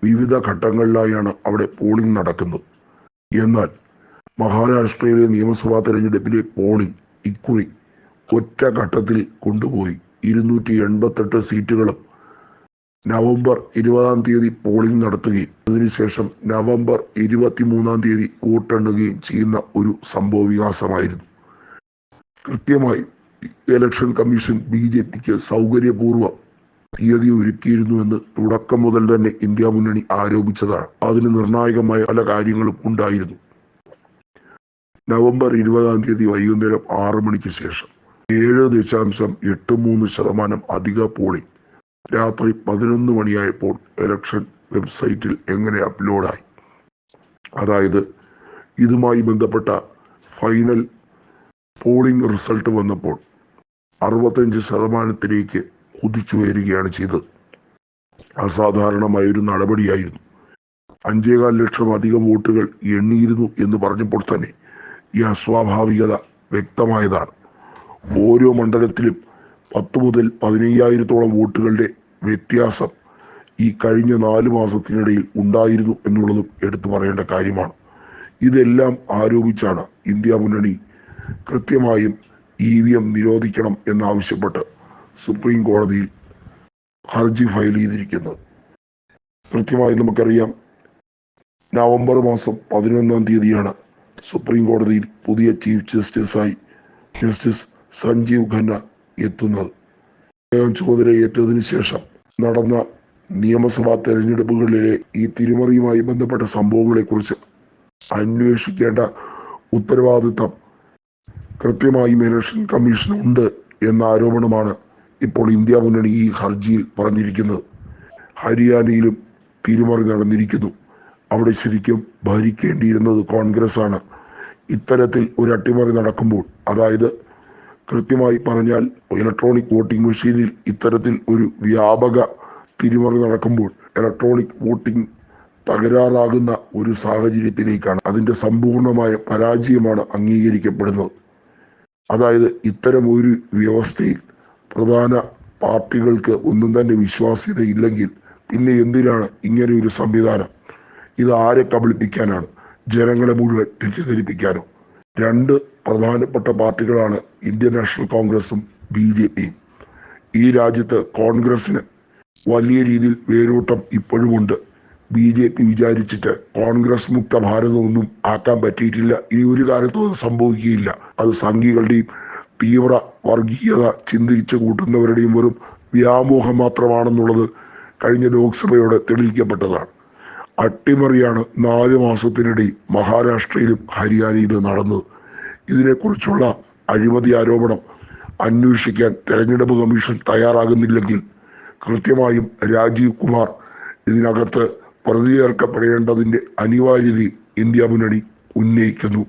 വിവിധ ഘട്ടങ്ങളിലായാണ് അവിടെ പോളിംഗ് നടക്കുന്നത്. എന്നാൽ മഹാരാഷ്ട്രയിലെ നിയമസഭാ തെരഞ്ഞെടുപ്പിലെ പോളിംഗ് ഇക്കുറി ഒറ്റ ഘട്ടത്തിൽ കൊണ്ടുപോയി 288 സീറ്റുകളും നവംബർ 20 പോളിംഗ് നടത്തുകയും അതിനുശേഷം നവംബർ 23 വോട്ടെണ്ണുകയും ചെയ്യുന്ന ഒരു സംഭവ വികാസമായിരുന്നു. കൃത്യമായി ഇലക്ഷൻ കമ്മീഷൻ BJPക്ക് സൗകര്യപൂർവ്വം തീയതി ഒരുക്കിയിരുന്നുവെന്ന് തുടക്കം മുതൽ തന്നെ ഇന്ത്യ മുന്നണി ആരോപിച്ചതാണ്. അതിന് നിർണായകമായ പല കാര്യങ്ങളും ഉണ്ടായിരുന്നു. നവംബർ 20 വൈകുന്നേരം 6 മണിക്ക് ശേഷം 7.83% അധിക പോളിംഗ് രാത്രി 11 മണിയായപ്പോൾ ഇലക്ഷൻ വെബ്സൈറ്റിൽ എങ്ങനെ അപ്ലോഡായി. അതായത് ഇതുമായി ബന്ധപ്പെട്ട ഫൈനൽ പോളിംഗ് റിസൾട്ട് വന്നപ്പോൾ 65% കുതിച്ചു വരികയാണ് ചെയ്തത്. അസാധാരണമായൊരു നടപടിയായിരുന്നു. 5.25 ലക്ഷം അധികം വോട്ടുകൾ എണ്ണിയിരുന്നു എന്ന് പറഞ്ഞപ്പോൾ തന്നെ ഈ അസ്വാഭാവികത വ്യക്തമായതാണ്. ഓരോ മണ്ഡലത്തിലും 10 മുതൽ 15,000-ഓളം വോട്ടുകളുടെ വ്യത്യാസം ഈ കഴിഞ്ഞ 4 മാസത്തിനിടയിൽ ഉണ്ടായിരുന്നു എന്നുള്ളതും എടുത്തു പറയേണ്ട കാര്യമാണ്. ഇതെല്ലാം ആരോപിച്ചാണ് ഇന്ത്യ മുന്നണി കൃത്യമായും EVM നിരോധിക്കണം എന്നാവശ്യപ്പെട്ട് സുപ്രീം കോടതിയിൽ ഹർജി ഫയൽ ചെയ്തിരിക്കുന്നത്. കൃത്യമായി നമുക്കറിയാം, നവംബർ മാസം 11 സുപ്രീം കോടതിയിൽ പുതിയ ചീഫ് ജസ്റ്റിസായി ജസ്റ്റിസ് സഞ്ജീവ് ഖന്ന എത്തുന്നത്. ചുമതലയേറ്റതിനു ശേഷം നടന്ന നിയമസഭാ തെരഞ്ഞെടുപ്പുകളിലെ ഈ തിരിമറിയുമായി ബന്ധപ്പെട്ട സംഭവങ്ങളെക്കുറിച്ച് അന്വേഷിക്കേണ്ട ഉത്തരവാദിത്തം കൃത്യമായും ഇലക്ഷൻ കമ്മീഷൻ ഉണ്ട് എന്ന ആരോപണമാണ് ഇപ്പോൾ ഇന്ത്യ മുന്നണി ഈ ഹർജിയിൽ പറഞ്ഞിരിക്കുന്നത്. ഹരിയാനയിലും തിരിമറി നടന്നിരിക്കുന്നു. അവിടെ ശരിക്കും ഭരിക്കേണ്ടിയിരുന്നത് കോൺഗ്രസ് ആണ്. ഇത്തരത്തിൽ ഒരു അട്ടിമറി നടക്കുമ്പോൾ, അതായത് കൃത്യമായി പറഞ്ഞാൽ ഇലക്ട്രോണിക് വോട്ടിംഗ് മെഷീനിൽ ഇത്തരത്തിൽ ഒരു വ്യാപക തിരിമറി നടക്കുമ്പോൾ ഇലക്ട്രോണിക് വോട്ടിംഗ് തകരാറാകുന്ന ഒരു സാഹചര്യത്തിലേക്കാണ്, അതിൻ്റെ സമ്പൂർണമായ പരാജയമാണ് അംഗീകരിക്കപ്പെടുന്നത്. അതായത് ഇത്തരം ഒരു വ്യവസ്ഥയിൽ പ്രധാന പാർട്ടികൾക്ക് ഒന്നും തന്നെ വിശ്വാസ്യതയില്ലെങ്കിൽ പിന്നെ എന്തിനാണ് ഇങ്ങനെ ഒരു സംവിധാനം? ഇത് ആരെ കബളിപ്പിക്കാനാണ്? ജനങ്ങളെ മുഴുവൻ തെറ്റിദ്ധരിപ്പിക്കാനോ? 2 പ്രധാനപ്പെട്ട പാർട്ടികളാണ് ഇന്ത്യൻ നാഷണൽ കോൺഗ്രസും BJPയും. ഈ രാജ്യത്ത് കോൺഗ്രസിന് വലിയ രീതിയിൽ വേരോട്ടം ഇപ്പോഴുമുണ്ട്. BJP വിചാരിച്ചിട്ട് കോൺഗ്രസ് മുക്ത ഭാരതമൊന്നും ആക്കാൻ പറ്റിയിട്ടില്ല. ഇനി ഒരു കാലത്തും അത് സംഭവിക്കുകയില്ല. അത് സംഘികളുടെയും തീവ്ര വർഗീയത ചിന്തിച്ചു കൂട്ടുന്നവരുടെയും വെറും വ്യാമോഹം മാത്രമാണെന്നുള്ളത് കഴിഞ്ഞ ലോക്സഭയോടെ തെളിയിക്കപ്പെട്ടതാണ്. അട്ടിമറിയാണ് 4 മാസത്തിനിടയിൽ മഹാരാഷ്ട്രയിലും ഹരിയാനയിലും നടന്നത്. ഇതിനെക്കുറിച്ചുള്ള അഴിമതി ആരോപണം അന്വേഷിക്കാൻ തെരഞ്ഞെടുപ്പ് കമ്മീഷൻ തയ്യാറാകുന്നില്ലെങ്കിൽ കൃത്യമായും രാജീവ് കുമാർ ഇതിനകത്ത് പ്രതി ചേർക്കപ്പെടേണ്ടതിൻ്റെ അനിവാര്യതയും ഇന്ത്യ മുന്നണി ഉന്നയിക്കുന്നു.